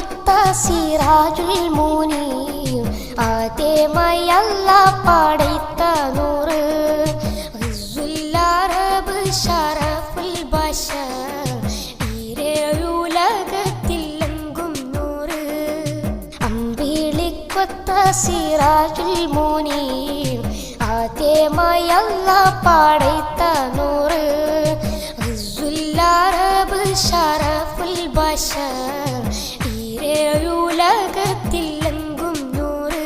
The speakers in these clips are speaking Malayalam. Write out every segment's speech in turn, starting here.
കൊത്ത സിറാജുൽ മുനീർ ആദ്യമായി അല്ലാഹ് പടൈത്ത നൂറ് ഇസ്സുൽ അറബ് ശറഫുൽ ബശർ ഈരേഴുലകത്തിലെങ്കും നൂറ് അമ്പിളിക്കൊത്ത സിറാജുൽ മുനീർ ആദ്യമായി അല്ലാഹ് പടൈത്ത നൂറ് ഇസ്സുൽ അറബ് ശറഫുൽ ബശർ ഈരേഴുലകത്തിലെങ്കും നൂറ്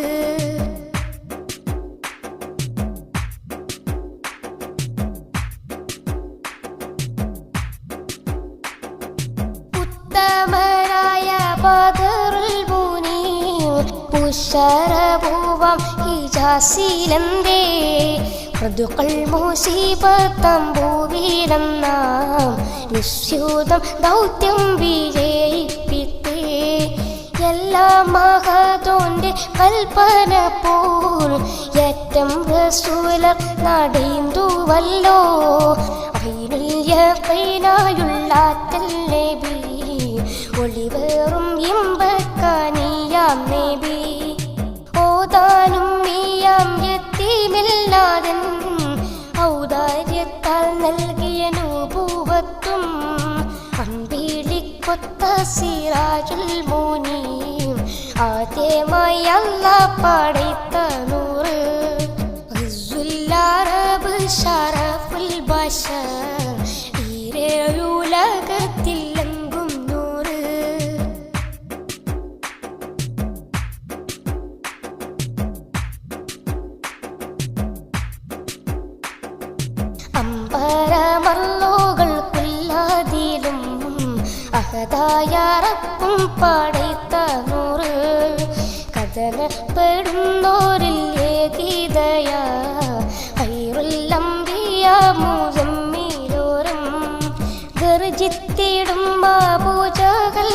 ഉത്തമരായ ബദറുൽ മുനീർ പുഷരഭൂവം ഹിജാസിലെന്തേ മൃദുക്കൾ മുസീബത്തമ്പൂവിലെന്നാം നിശ്യൂതം ദൗത്യം വിജയിപ്പിത്തേ എല്ലാ മഹതോന്റെ കൽപ്പന പോൽ ഏറ്റം റസൂലർ നടീന്തുവല്ലോ അയിനുൽ യഖീനായുള്ള നബി ഒളിവേറും ഇമ്പക്കാനിയാം നബി ഓതാനും മിയാം യത്തീമില്ലാതൻ ഔദാര്യത്താൽ നൽകിയ നൂബുവത്തും അമ്പിളിക്കൊത്ത സിറാജുൽ മുനീർ ആദ്യമായി അല്ലാഹ് പടൈത്ത നൂറ് ഇസ്സുൽ അറബ് ശറഫുൽ ബശർ ഈരേഴുലകത്തിലെങ്കും നൂറ് അമ്പരമല്ലോകൾക്കുള്ളതിലും അഹദായ റബ്ബും പടൈത്ത നൂറ് കഥനപ്പെടുന്നോരിൽ ഏകീതയ ഖൈറുൽ അംബിയ മുസമ്മിലോരം ഗർജിത്തിടും അബൂജഹൽ